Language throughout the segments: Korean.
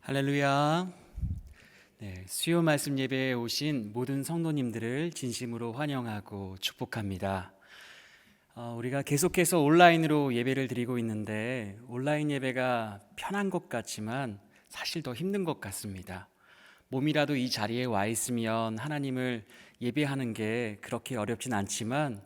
할렐루야. 수요 말씀 예배에 오신 모든 성도님들을 진심으로 환영하고 축복합니다. 우리가 계속해서 온라인으로 예배를 드리고 있는데 온라인 예배가 편한 것 같지만 사실 더 힘든 것 같습니다. 몸이라도 이 자리에 와 있으면 하나님을 예배하는 게 그렇게 어렵진 않지만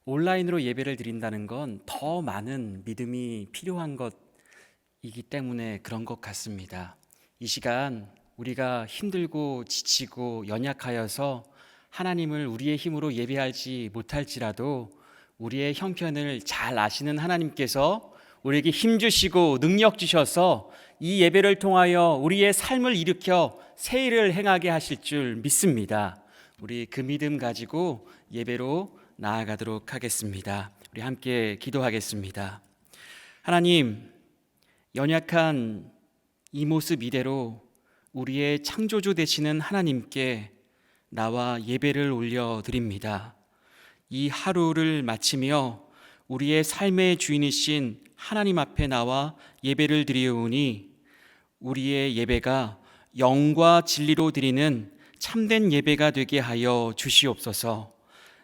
온라인으로 예배를 드린다는 건 더 많은 믿음이 필요한 것이기 때문에 그런 것 같습니다. 이 시간 우리가 힘들고 지치고 연약하여서 하나님을 우리의 힘으로 예배하지 못할지라도 우리의 형편을 잘 아시는 하나님께서 우리에게 힘 주시고 능력 주셔서 이 예배를 통하여 우리의 삶을 일으켜 새 일을 행하게 하실 줄 믿습니다. 우리 그 믿음 가지고 예배로 나아가도록 하겠습니다. 우리 함께 기도하겠습니다. 하나님, 연약한 이 모습 이대로 우리의 창조주 되시는 하나님께 나와 예배를 올려드립니다. 이 하루를 마치며 우리의 삶의 주인이신 하나님 앞에 나와 예배를 드리오니 우리의 예배가 영과 진리로 드리는 참된 예배가 되게 하여 주시옵소서.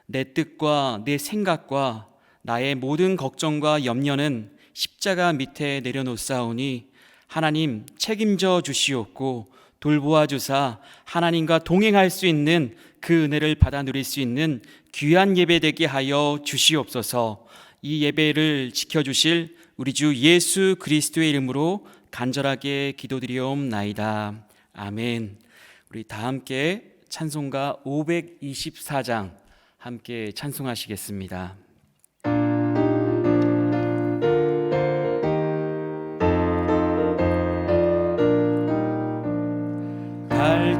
내 뜻과 내 생각과 나의 모든 걱정과 염려는 십자가 밑에 내려놓사오니 하나님 책임져 주시옵고 돌보아 주사 하나님과 동행할 수 있는 그 은혜를 받아 누릴 수 있는 귀한 예배 되게 하여 주시옵소서. 이 예배를 지켜주실 우리 주 예수 그리스도의 이름으로 간절하게 기도드리옵나이다. 아멘. 우리 다 함께 찬송가 524장 함께 찬송하시겠습니다.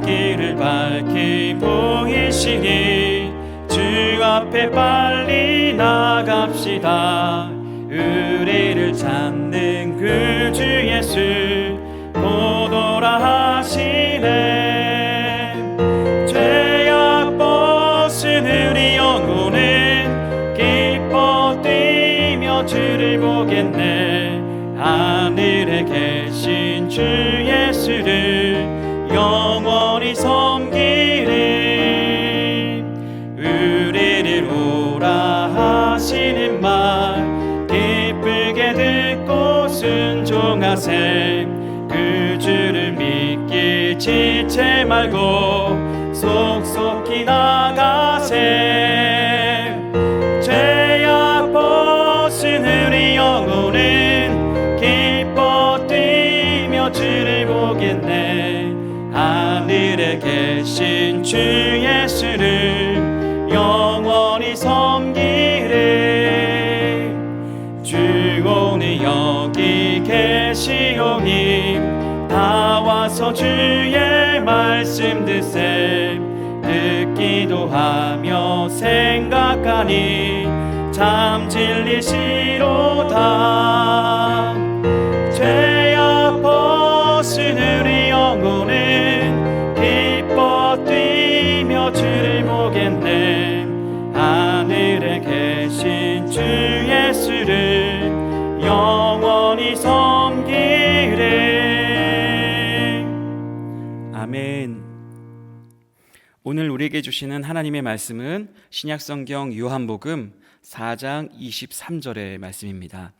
길을 밝히 보이시니 주 앞에 빨리 나갑시다. 의리를 찾는 그 주 예수 보도라 하시네. 죄악 벗은 우리 영혼은 기뻐 뛰며 주를 보겠네. 하늘에 계신 주 예수를 영원히 섬기리. 의리를 오라 하시는 말 기쁘게 듣고 순종하세. 그 주를 믿기 지체 말고 속속히 나가세. 죄악 벗은 우리 영혼은 기뻐 뛰며 주를 보겠네. 하늘에 계신 주 예수를 영원히 섬기리. 주 오늘 여기 계시오니 다 와서 주의 말씀 듣세. 듣기도 하며 생각하니 참 진리시로다. 죄악 벗은 우리 영혼은 기뻐 뛰며 주를 보겠네. 하늘에 계신 주 예수를 영원히 섬기리. 아멘. 오늘 우리에게 주시는 하나님의 말씀은 신약성경 요한복음 4장 23절의 말씀입니다.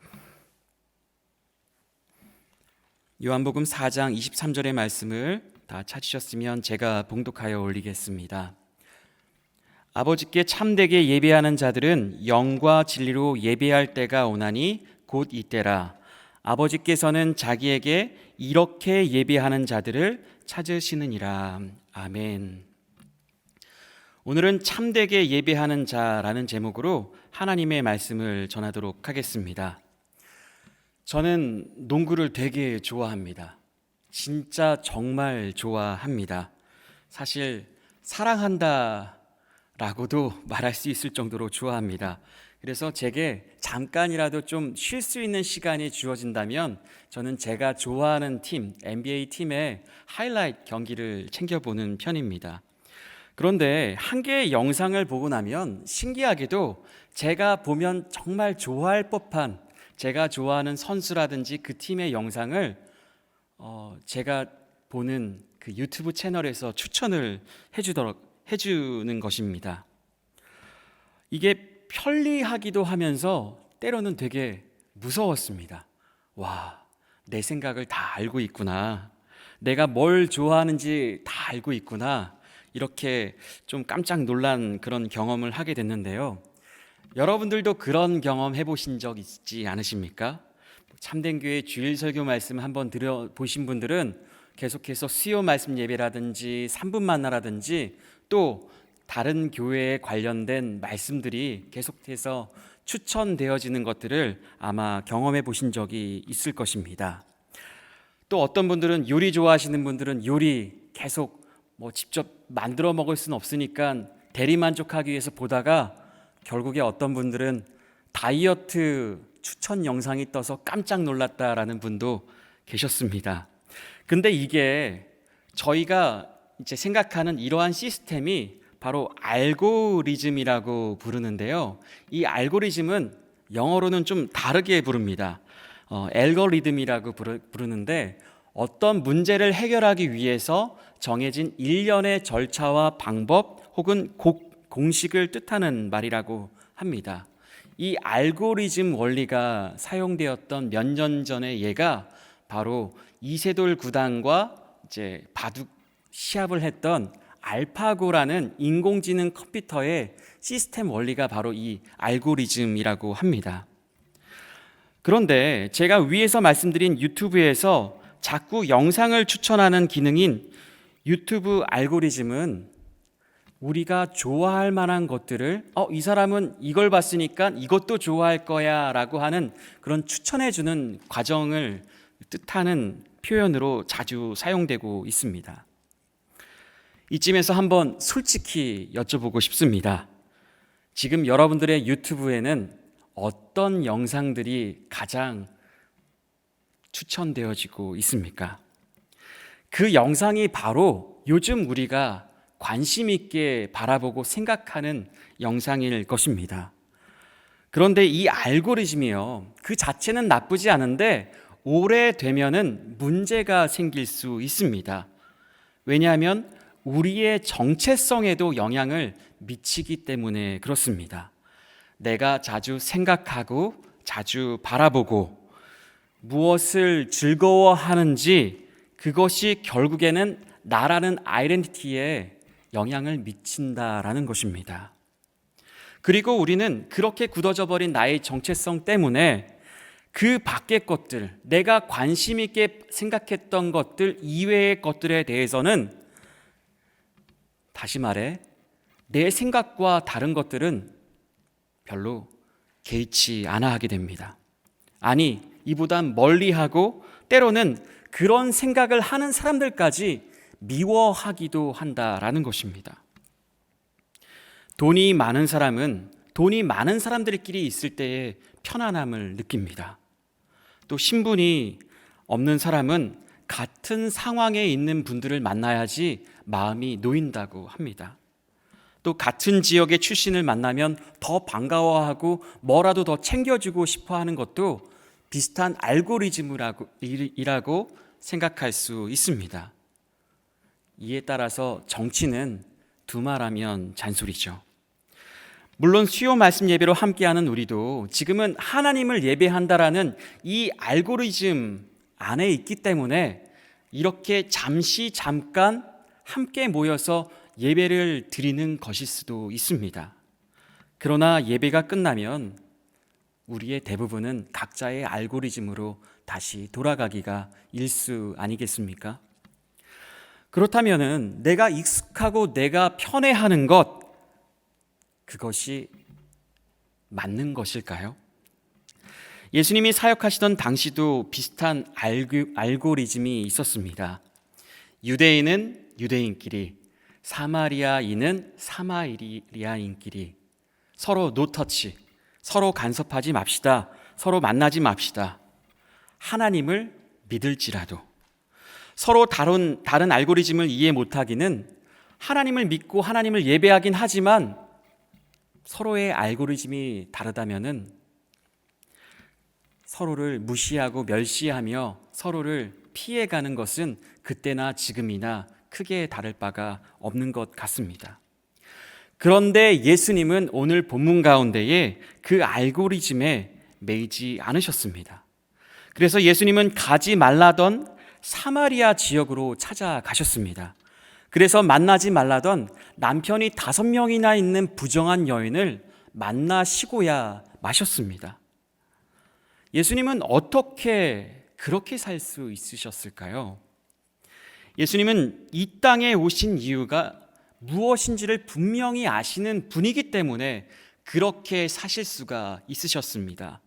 요한복음 4장 23절의 말씀을 다 찾으셨으면 제가 봉독하여 올리겠습니다. 아버지께 참되게 예배하는 자들은 영과 진리로 예배할 때가 오나니 곧 이때라. 아버지께서는 자기에게 이렇게 예배하는 자들을 찾으시느니라. 아멘. 오늘은 참되게 예배하는 자라는 제목으로 하나님의 말씀을 전하도록 하겠습니다. 저는 농구를 되게 좋아합니다. 진짜 정말 좋아합니다. 사실 사랑한다 라고도 말할 수 있을 정도로 좋아합니다. 그래서 제게 잠깐이라도 좀 쉴 수 있는 시간이 주어진다면 저는 제가 좋아하는 팀, NBA 팀의 하이라이트 경기를 챙겨보는 편입니다. 그런데 한 개의 영상을 보고 나면 신기하게도 제가 보면 정말 좋아할 법한 제가 좋아하는 선수라든지 그 팀의 영상을 제가 보는 그 유튜브 채널에서 추천을 해주는 것입니다. 이게 편리하기도 하면서 때로는 되게 무서웠습니다. 와, 내 생각을 다 알고 있구나. 내가 뭘 좋아하는지 다 알고 있구나. 이렇게 좀 깜짝 놀란 그런 경험을 하게 됐는데요. 여러분들도 그런 경험 해보신 적 있지 않으십니까? 참된 교회 주일 설교 말씀 한번 들어보신 분들은 계속해서 수요 말씀 예배라든지 3분 만나라든지 또 다른 교회에 관련된 말씀들이 계속해서 추천되어지는 것들을 아마 경험해 보신 적이 있을 것입니다. 또 어떤 분들은 요리 좋아하시는 분들은 요리 계속 직접 만들어 먹을 수는 없으니까 대리만족하기 위해서 보다가 결국에 어떤 분들은 다이어트 추천 영상이 떠서 깜짝 놀랐다라는 분도 계셨습니다. 근데 이게 저희가 이제 생각하는 이러한 시스템이 바로 알고리즘이라고 부르는데요. 이 알고리즘은 영어로는 좀 다르게 부릅니다. 알고리즘이라고 부르는데 어떤 문제를 해결하기 위해서 정해진 일련의 절차와 방법 혹은 공식을 뜻하는 말이라고 합니다. 이 알고리즘 원리가 사용되었던 몇 년 전의 예가 바로 이세돌 구단과 이제 바둑 시합을 했던 알파고라는 인공지능 컴퓨터의 시스템 원리가 바로 이 알고리즘이라고 합니다. 그런데 제가 위에서 말씀드린 유튜브에서 자꾸 영상을 추천하는 기능인 유튜브 알고리즘은 우리가 좋아할 만한 것들을 이 사람은 이걸 봤으니까 이것도 좋아할 거야 라고 하는 그런 추천해주는 과정을 뜻하는 표현으로 자주 사용되고 있습니다. 이쯤에서 한번 솔직히 여쭤보고 싶습니다. 지금 여러분들의 유튜브에는 어떤 영상들이 가장 추천되어지고 있습니까? 그 영상이 바로 요즘 우리가 관심 있게 바라보고 생각하는 영상일 것입니다. 그런데 이 알고리즘이요, 그 자체는 나쁘지 않은데 오래되면은 문제가 생길 수 있습니다. 왜냐하면 우리의 정체성에도 영향을 미치기 때문에 그렇습니다. 내가 자주 생각하고 자주 바라보고 무엇을 즐거워하는지 그것이 결국에는 나라는 아이덴티티에 영향을 미친다라는 것입니다. 그리고 우리는 그렇게 굳어져 버린 나의 정체성 때문에 그 밖의 것들, 내가 관심 있게 생각했던 것들 이외의 것들에 대해서는 다시 말해 내 생각과 다른 것들은 별로 개의치 않아 하게 됩니다. 아니, 이보단 멀리하고 때로는 그런 생각을 하는 사람들까지 미워하기도 한다라는 것입니다. 돈이 많은 사람은 돈이 많은 사람들끼리 있을 때의 편안함을 느낍니다. 또 신분이 없는 사람은 같은 상황에 있는 분들을 만나야지 마음이 놓인다고 합니다. 또 같은 지역의 출신을 만나면 더 반가워하고 뭐라도 더 챙겨주고 싶어 하는 것도 비슷한 알고리즘이라고 생각할 수 있습니다. 이에 따라서 정치는 두말하면 잔소리죠. 물론 수요 말씀 예배로 함께하는 우리도 지금은 하나님을 예배한다라는 이 알고리즘 안에 있기 때문에 이렇게 잠깐 함께 모여서 예배를 드리는 것일 수도 있습니다. 그러나 예배가 끝나면 우리의 대부분은 각자의 알고리즘으로 다시 돌아가기가 일수 아니겠습니까? 그렇다면은 내가 익숙하고 내가 편애하는 것, 그것이 맞는 것일까요? 예수님이 사역하시던 당시도 비슷한 알고리즘이 있었습니다. 유대인은 유대인끼리, 사마리아인은 사마리아인끼리 서로 노터치, 서로 간섭하지 맙시다. 서로 만나지 맙시다. 하나님을 믿을지라도 서로 다른 알고리즘을 이해 못하기는 하나님을 믿고 하나님을 예배하긴 하지만 서로의 알고리즘이 다르다면은 서로를 무시하고 멸시하며 서로를 피해가는 것은 그때나 지금이나 크게 다를 바가 없는 것 같습니다. 그런데 예수님은 오늘 본문 가운데에 그 알고리즘에 매이지 않으셨습니다. 그래서 예수님은 가지 말라던 사마리아 지역으로 찾아가셨습니다. 그래서 만나지 말라던 남편이 5명이나 있는 부정한 여인을 만나시고야 마셨습니다. 예수님은 어떻게 그렇게 살 수 있으셨을까요? 예수님은 이 땅에 오신 이유가 무엇인지를 분명히 아시는 분이기 때문에 그렇게 사실 수가 있으셨습니다.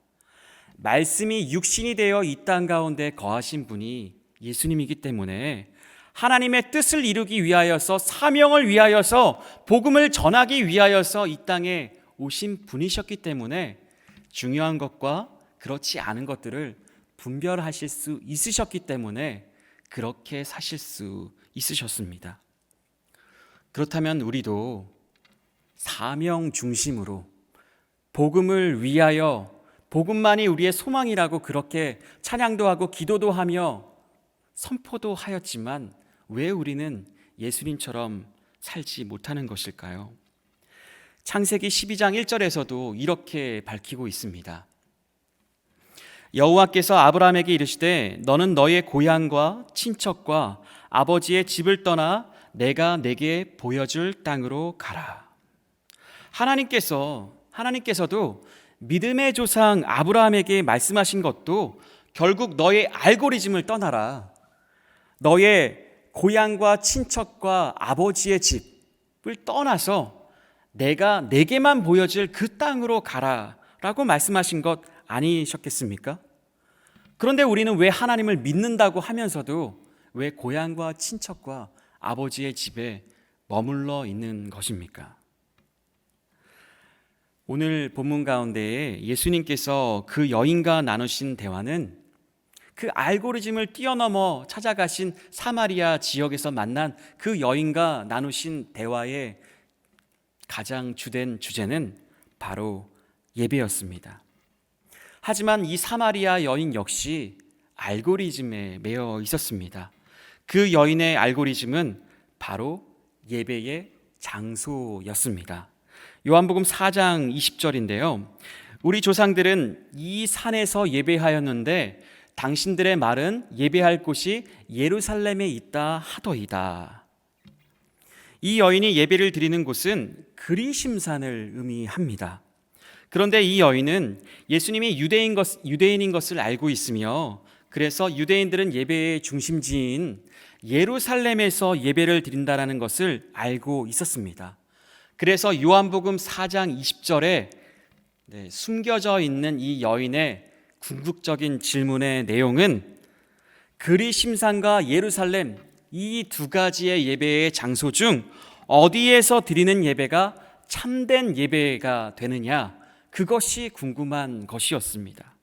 말씀이 육신이 되어 이 땅 가운데 거하신 분이 예수님이기 때문에 하나님의 뜻을 이루기 위하여서, 사명을 위하여서, 복음을 전하기 위하여서 이 땅에 오신 분이셨기 때문에 중요한 것과 그렇지 않은 것들을 분별하실 수 있으셨기 때문에 그렇게 사실 수 있으셨습니다. 그렇다면 우리도 사명 중심으로 복음을 위하여, 복음만이 우리의 소망이라고 그렇게 찬양도 하고 기도도 하며 선포도 하였지만 왜 우리는 예수님처럼 살지 못하는 것일까요? 창세기 12장 1절에서도 이렇게 밝히고 있습니다. 여호와께서 아브라함에게 이르시되 너는 너의 고향과 친척과 아버지의 집을 떠나 내가 내게 보여줄 땅으로 가라. 하나님께서도 믿음의 조상 아브라함에게 말씀하신 것도 결국 너의 알고리즘을 떠나라, 너의 고향과 친척과 아버지의 집을 떠나서 내가 내게만 보여줄 그 땅으로 가라 라고 말씀하신 것 아니셨겠습니까? 그런데 우리는 왜 하나님을 믿는다고 하면서도 왜 고향과 친척과 아버지의 집에 머물러 있는 것입니까? 오늘 본문 가운데에 예수님께서 그 여인과 나누신 대화는 그 알고리즘을 뛰어넘어 찾아가신 사마리아 지역에서 만난 그 여인과 나누신 대화의 가장 주된 주제는 바로 예배였습니다. 하지만 이 사마리아 여인 역시 알고리즘에 매여 있었습니다. 그 여인의 알고리즘은 바로 예배의 장소였습니다. 요한복음 4장 20절인데요. 우리 조상들은 이 산에서 예배하였는데 당신들의 말은 예배할 곳이 예루살렘에 있다 하더이다. 이 여인이 예배를 드리는 곳은 그리심산을 의미합니다. 그런데 이 여인은 예수님이 유대인인 것을 알고 있으며 그래서 유대인들은 예배의 중심지인 예루살렘에서 예배를 드린다는 것을 알고 있었습니다. 그래서 요한복음 4장 20절에 숨겨져 있는 이 여인의 궁극적인 질문의 내용은 그리심산과 예루살렘 이 두 가지의 예배의 장소 중 어디에서 드리는 예배가 참된 예배가 되느냐, 그것이 궁금한 것이었습니다.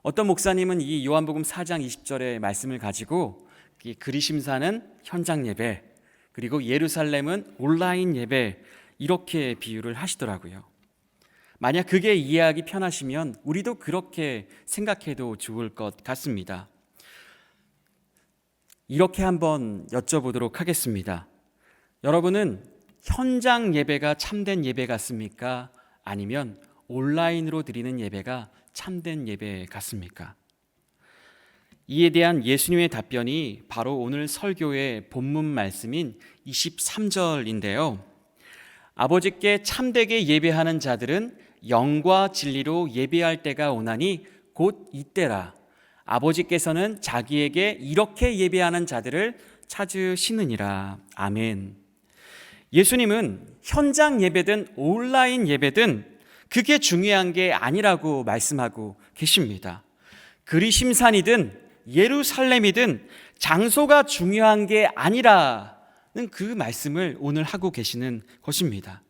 어떤 목사님은 이 요한복음 4장 20절의 말씀을 가지고 그리심산은 현장 예배, 그리고 예루살렘은 온라인 예배, 이렇게 비유를 하시더라고요. 만약 그게 이해하기 편하시면 우리도 그렇게 생각해도 좋을 것 같습니다. 이렇게 한번 여쭤보도록 하겠습니다. 여러분은 현장 예배가 참된 예배 같습니까? 아니면 온라인으로 드리는 예배가 참된 예배 같습니까? 이에 대한 예수님의 답변이 바로 오늘 설교의 본문 말씀인 23절인데요. 아버지께 참되게 예배하는 자들은 영과 진리로 예배할 때가 오나니 곧 이때라. 아버지께서는 자기에게 이렇게 예배하는 자들을 찾으시느니라. 아멘. 예수님은 현장 예배든 온라인 예배든 그게 중요한 게 아니라고 말씀하고 계십니다. 그리심산이든 예루살렘이든 장소가 중요한 게 아니라는 그 말씀을 오늘 하고 계시는 것입니다.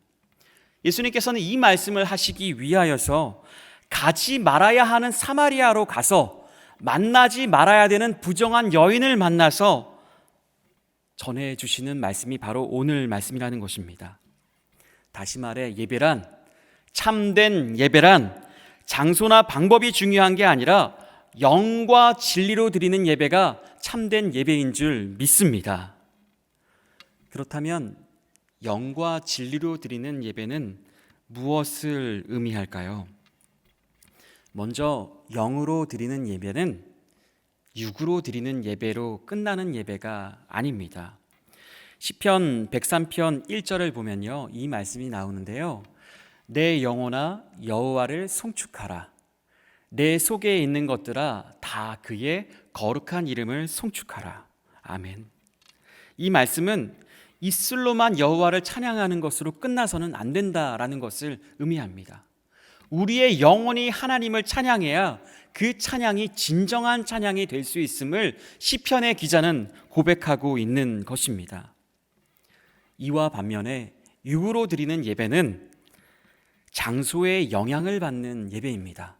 예수님께서는 이 말씀을 하시기 위하여서 가지 말아야 하는 사마리아로 가서 만나지 말아야 되는 부정한 여인을 만나서 전해주시는 말씀이 바로 오늘 말씀이라는 것입니다. 다시 말해 예배란, 참된 예배란 장소나 방법이 중요한 게 아니라 영과 진리로 드리는 예배가 참된 예배인 줄 믿습니다. 그렇다면 영과 진리로 드리는 예배는 무엇을 의미할까요? 먼저 영으로 드리는 예배는 육으로 드리는 예배로 끝나는 예배가 아닙니다. 시편 103편 1절을 보면요, 이 말씀이 나오는데요. 내 영혼아 여호와를 송축하라. 내 속에 있는 것들아 다 그의 거룩한 이름을 송축하라. 아멘. 이 말씀은 입술로만 여호와를 찬양하는 것으로 끝나서는 안 된다라는 것을 의미합니다. 우리의 영혼이 하나님을 찬양해야 그 찬양이 진정한 찬양이 될 수 있음을 시편의 기자는 고백하고 있는 것입니다. 이와 반면에 육으로 드리는 예배는 장소의 영향을 받는 예배입니다.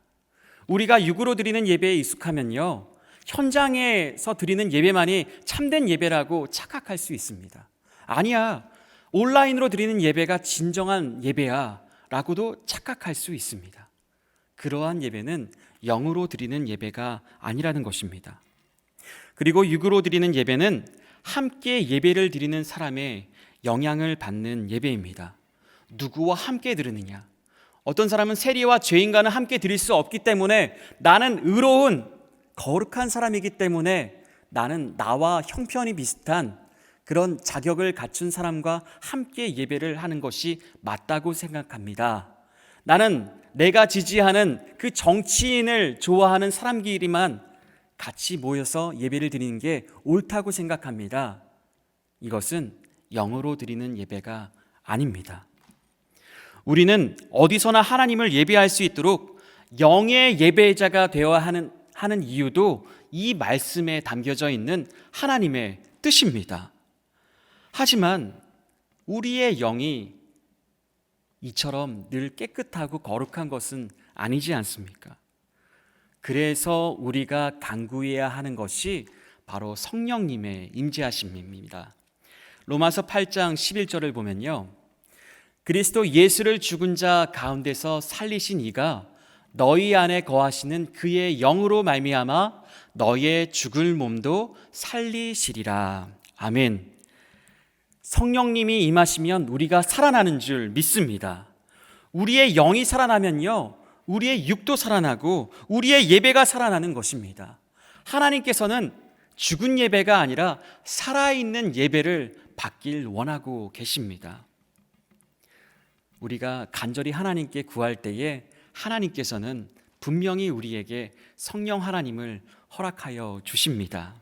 우리가 육으로 드리는 예배에 익숙하면요, 현장에서 드리는 예배만이 참된 예배라고 착각할 수 있습니다. 아니야, 온라인으로 드리는 예배가 진정한 예배야 라고도 착각할 수 있습니다. 그러한 예배는 영으로 드리는 예배가 아니라는 것입니다. 그리고 육으로 드리는 예배는 함께 예배를 드리는 사람의 영향을 받는 예배입니다. 누구와 함께 드리느냐? 어떤 사람은 세리와 죄인과는 함께 드릴 수 없기 때문에 나는 의로운 거룩한 사람이기 때문에 나는 나와 형편이 비슷한 그런 자격을 갖춘 사람과 함께 예배를 하는 것이 맞다고 생각합니다. 나는 내가 지지하는 그 정치인을 좋아하는 사람끼리만 같이 모여서 예배를 드리는 게 옳다고 생각합니다. 이것은 영으로 드리는 예배가 아닙니다. 우리는 어디서나 하나님을 예배할 수 있도록 영의 예배자가 되어야 하는 이유도 이 말씀에 담겨져 있는 하나님의 뜻입니다. 하지만 우리의 영이 이처럼 늘 깨끗하고 거룩한 것은 아니지 않습니까? 그래서 우리가 간구해야 하는 것이 바로 성령님의 임재하심입니다. 로마서 8장 11절을 보면요, 그리스도 예수를 죽은 자 가운데서 살리신 이가 너희 안에 거하시는 그의 영으로 말미암아 너의 죽을 몸도 살리시리라. 아멘. 성령님이 임하시면 우리가 살아나는 줄 믿습니다. 우리의 영이 살아나면요, 우리의 육도 살아나고 우리의 예배가 살아나는 것입니다. 하나님께서는 죽은 예배가 아니라 살아있는 예배를 받길 원하고 계십니다. 우리가 간절히 하나님께 구할 때에 하나님께서는 분명히 우리에게 성령 하나님을 허락하여 주십니다.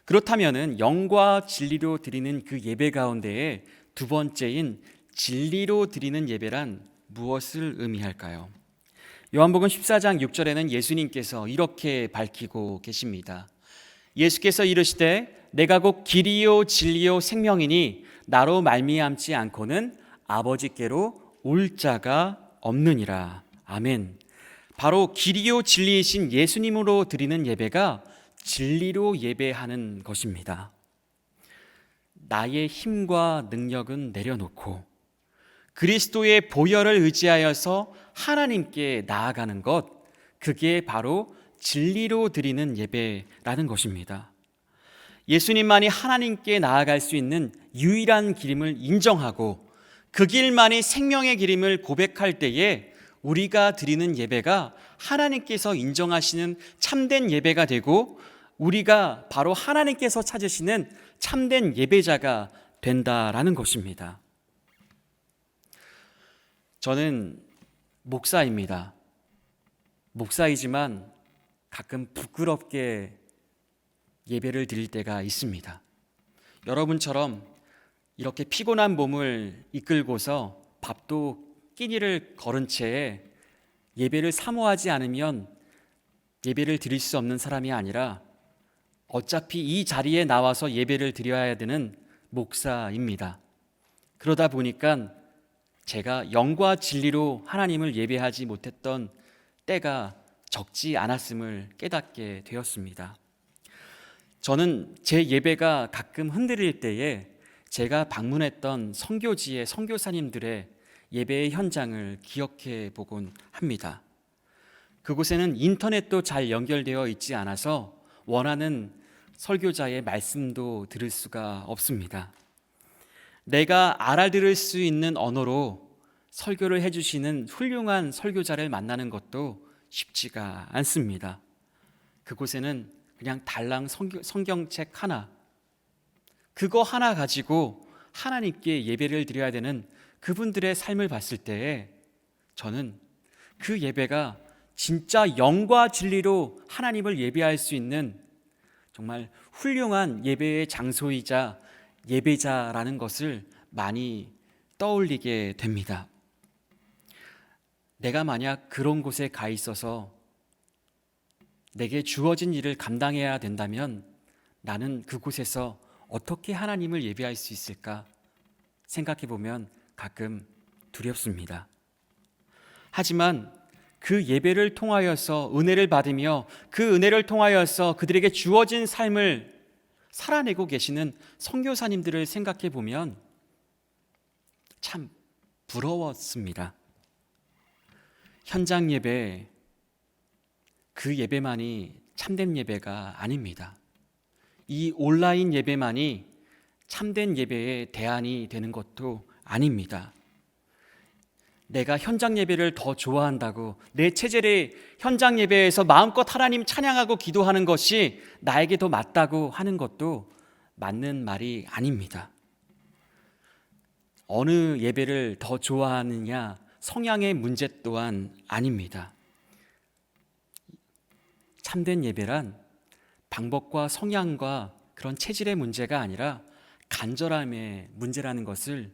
그렇다면 영과 진리로 드리는 그 예배 가운데에 두 번째인 진리로 드리는 예배란 무엇을 의미할까요? 요한복음 14장 6절에는 예수님께서 이렇게 밝히고 계십니다. 예수께서 이르시되 내가 곧 길이요 진리요 생명이니 나로 말미암지 않고는 아버지께로 올 자가 없느니라. 아멘. 바로 길이요 진리이신 예수님으로 드리는 예배가 진리로 예배하는 것입니다. 나의 힘과 능력은 내려놓고 그리스도의 보혈을 의지하여서 하나님께 나아가는 것, 그게 바로 진리로 드리는 예배라는 것입니다. 예수님만이 하나님께 나아갈 수 있는 유일한 길임을 인정하고 그 길만이 생명의 길임을 고백할 때에 우리가 드리는 예배가 하나님께서 인정하시는 참된 예배가 되고 우리가 바로 하나님께서 찾으시는 참된 예배자가 된다라는 것입니다. 저는 목사입니다. 목사이지만 가끔 부끄럽게 예배를 드릴 때가 있습니다. 여러분처럼 이렇게 피곤한 몸을 이끌고서 밥도 끼니를 거른 채 예배를 사모하지 않으면 예배를 드릴 수 없는 사람이 아니라 어차피 이 자리에 나와서 예배를 드려야 되는 목사입니다. 그러다 보니까 제가 영과 진리로 하나님을 예배하지 못했던 때가 적지 않았음을 깨닫게 되었습니다. 저는 제 예배가 가끔 흔들릴 때에 제가 방문했던 선교지의 선교사님들의 예배의 현장을 기억해 보곤 합니다. 그곳에는 인터넷도 잘 연결되어 있지 않아서 원하는 설교자의 말씀도 들을 수가 없습니다. 내가 알아들을 수 있는 언어로 설교를 해주시는 훌륭한 설교자를 만나는 것도 쉽지가 않습니다. 그곳에는 그냥 달랑 성경책 하나, 그거 하나 가지고 하나님께 예배를 드려야 되는 그분들의 삶을 봤을 때에 저는 그 예배가 진짜 영과 진리로 하나님을 예배할 수 있는 정말 훌륭한 예배의 장소이자 예배자라는 것을 많이 떠올리게 됩니다. 내가 만약 그런 곳에 가 있어서 내게 주어진 일을 감당해야 된다면 나는 그곳에서 어떻게 하나님을 예배할 수 있을까 생각해 보면 가끔 두렵습니다. 하지만 그 예배를 통하여서 은혜를 받으며 그 은혜를 통하여서 그들에게 주어진 삶을 살아내고 계시는 선교사님들을 생각해 보면 참 부러웠습니다. 현장 예배, 그 예배만이 참된 예배가 아닙니다. 이 온라인 예배만이 참된 예배의 대안이 되는 것도 아닙니다. 내가 현장 예배를 더 좋아한다고 내 체질의 현장 예배에서 마음껏 하나님 찬양하고 기도하는 것이 나에게 더 맞다고 하는 것도 맞는 말이 아닙니다. 어느 예배를 더 좋아하느냐 성향의 문제 또한 아닙니다. 참된 예배란 방법과 성향과 그런 체질의 문제가 아니라 간절함의 문제라는 것을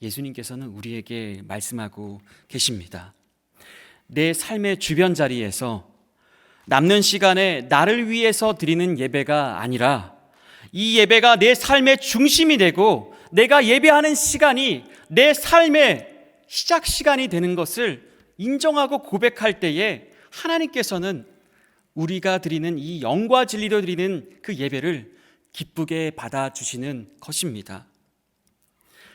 예수님께서는 우리에게 말씀하고 계십니다. 내 삶의 주변 자리에서 남는 시간에 나를 위해서 드리는 예배가 아니라 이 예배가 내 삶의 중심이 되고 내가 예배하는 시간이 내 삶의 시작 시간이 되는 것을 인정하고 고백할 때에 하나님께서는 우리가 드리는 이 영과 진리로 드리는 그 예배를 기쁘게 받아주시는 것입니다.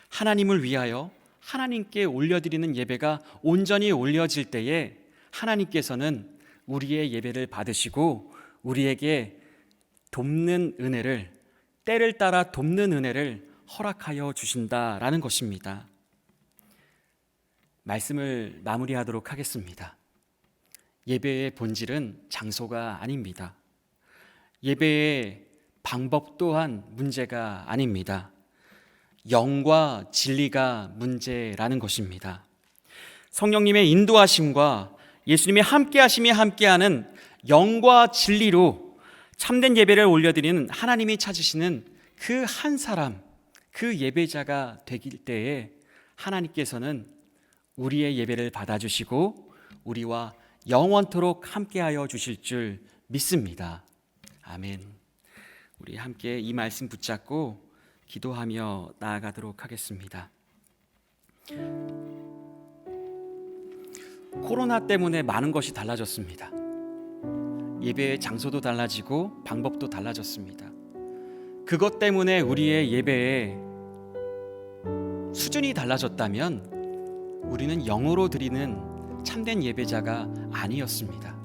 하나님을 위하여 하나님께 올려드리는 예배가 온전히 올려질 때에 하나님께서는 우리의 예배를 받으시고 우리에게 돕는 은혜를, 때를 따라 돕는 은혜를 허락하여 주신다라는 것입니다. 말씀을 마무리하도록 하겠습니다. 예배의 본질은 장소가 아닙니다. 예배의 방법 또한 문제가 아닙니다. 영과 진리가 문제라는 것입니다. 성령님의 인도하심과 예수님의 함께하심이 함께하는 영과 진리로 참된 예배를 올려드리는 하나님이 찾으시는 그 한 사람, 그 예배자가 되길 때에 하나님께서는 우리의 예배를 받아주시고 우리와 영원토록 함께하여 주실 줄 믿습니다. 아멘. 우리 함께 이 말씀 붙잡고 기도하며 나아가도록 하겠습니다. 코로나 때문에 많은 것이 달라졌습니다. 예배의 장소도 달라지고 방법도 달라졌습니다. 그것 때문에 우리의 예배의 수준이 달라졌다면 우리는 영으로 드리는 참된 예배자가 아니었습니다.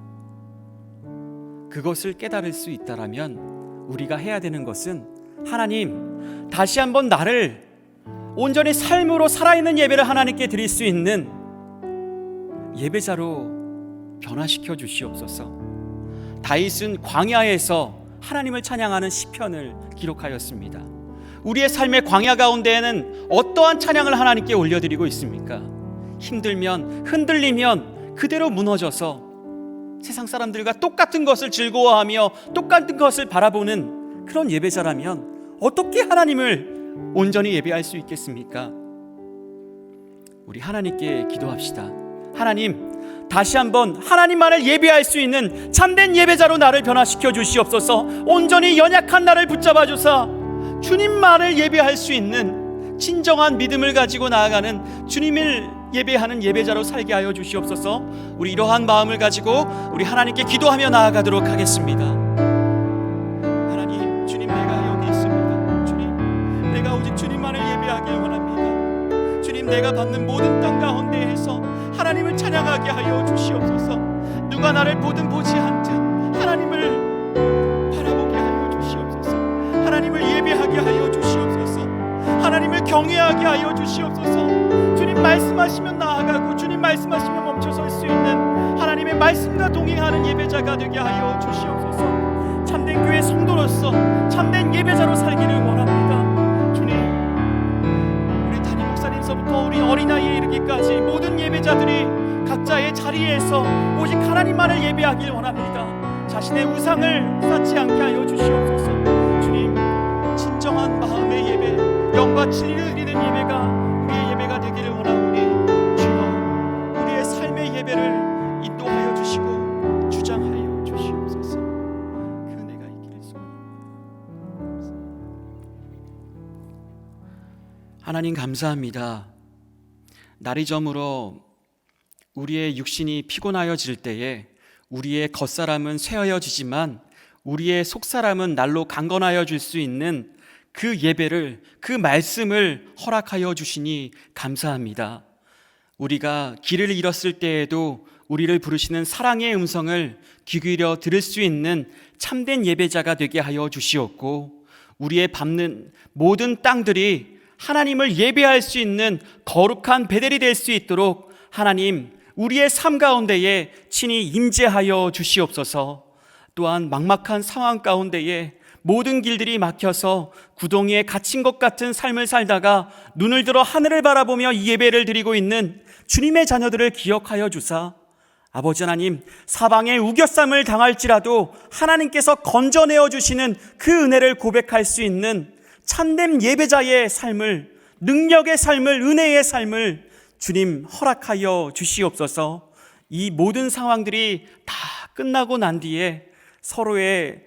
그것을 깨달을 수 있다라면 우리가 해야 되는 것은 하나님, 다시 한번 나를 온전히 삶으로 살아있는 예배를 하나님께 드릴 수 있는 예배자로 변화시켜 주시옵소서. 다윗은 광야에서 하나님을 찬양하는 시편을 기록하였습니다. 우리의 삶의 광야 가운데에는 어떠한 찬양을 하나님께 올려드리고 있습니까? 힘들면, 흔들리면 그대로 무너져서 세상 사람들과 똑같은 것을 즐거워하며 똑같은 것을 바라보는 그런 예배자라면 어떻게 하나님을 온전히 예배할 수 있겠습니까? 우리 하나님께 기도합시다. 하나님, 다시 한번 하나님만을 예배할 수 있는 참된 예배자로 나를 변화시켜 주시옵소서. 온전히 연약한 나를 붙잡아 주사 주님만을 예배할 수 있는 진정한 믿음을 가지고 나아가는 주님을 예배하는 예배자로 살게 하여 주시옵소서. 우리 이러한 마음을 가지고 우리 하나님께 기도하며 나아가도록 하겠습니다. 하나님, 주님, 내가 여기 있습니다. 주님, 내가 오직 주님만을 예배하길 원합니다. 주님, 내가 받는 모든 땅 가운데에서 하나님을 찬양하게 하여 주시옵소서. 누가 나를 보든 보지 않든 하나님을 바라보게 하여 주시옵소서. 하나님을 예배하게 하여 주시옵소서. 하나님을 경외하게 하여 주시옵소서. 주님 말씀하시면 나아가고 주님 말씀하시면 멈춰설 수 있는 하나님의 말씀과 동행하는 예배자가 되게 하여 주시옵소서. 참된 교회 성도로서 참된 예배자로 살기를 원합니다. 주님, 우리 담임 목사님서부터 우리 어린아이에 이르기까지 모든 예배자들이 각자의 자리에서 오직 하나님만을 예배하길 원합니다. 자신의 우상을 쌓지 않게 하여 주시옵소서. 주님, 진정한 마음의 예배, 영과 진리를 드리는 예배가 우리의 예배가 되기를 원하오니 주여, 우리의 삶의 예배를 인도하여 주시고 주장하여 주시옵소서. 그 은혜가 있기를 소원합니다. 하나님 감사합니다. 날이 저물어 우리의 육신이 피곤하여질 때에 우리의 겉사람은 쇠하여지지만 우리의 속사람은 날로 강건하여 줄 수 있는 그 예배를, 그 말씀을 허락하여 주시니 감사합니다. 우리가 길을 잃었을 때에도 우리를 부르시는 사랑의 음성을 귀 기울여 들을 수 있는 참된 예배자가 되게 하여 주시옵고, 우리의 밟는 모든 땅들이 하나님을 예배할 수 있는 거룩한 베델이 될 수 있도록 하나님, 우리의 삶 가운데에 친히 임재하여 주시옵소서. 또한 막막한 상황 가운데에 모든 길들이 막혀서 구덩이에 갇힌 것 같은 삶을 살다가 눈을 들어 하늘을 바라보며 예배를 드리고 있는 주님의 자녀들을 기억하여 주사, 아버지 하나님, 사방에 우겨쌈을 당할지라도 하나님께서 건져내어 주시는 그 은혜를 고백할 수 있는 참된 예배자의 삶을, 능력의 삶을, 은혜의 삶을 주님 허락하여 주시옵소서. 이 모든 상황들이 다 끝나고 난 뒤에 서로의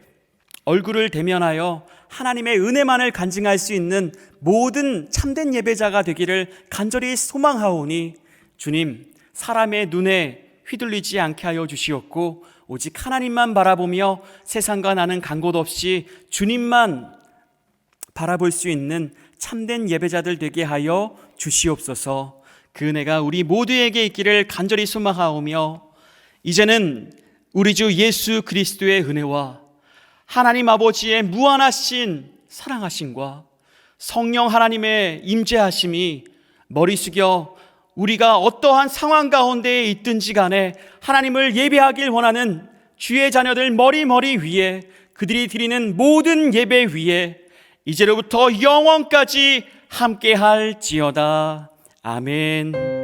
얼굴을 대면하여 하나님의 은혜만을 간증할 수 있는 모든 참된 예배자가 되기를 간절히 소망하오니 주님, 사람의 눈에 휘둘리지 않게 하여 주시옵고 오직 하나님만 바라보며 세상과 나는 간 곳 없이 주님만 바라볼 수 있는 참된 예배자들 되게 하여 주시옵소서. 그 은혜가 우리 모두에게 있기를 간절히 소망하오며, 이제는 우리 주 예수 그리스도의 은혜와 하나님 아버지의 무한하신 사랑하심과 성령 하나님의 임재하심이 머리 숙여 우리가 어떠한 상황 가운데에 있든지 간에 하나님을 예배하길 원하는 주의 자녀들 머리 위에, 그들이 드리는 모든 예배 위에 이제로부터 영원까지 함께할지어다. 아멘.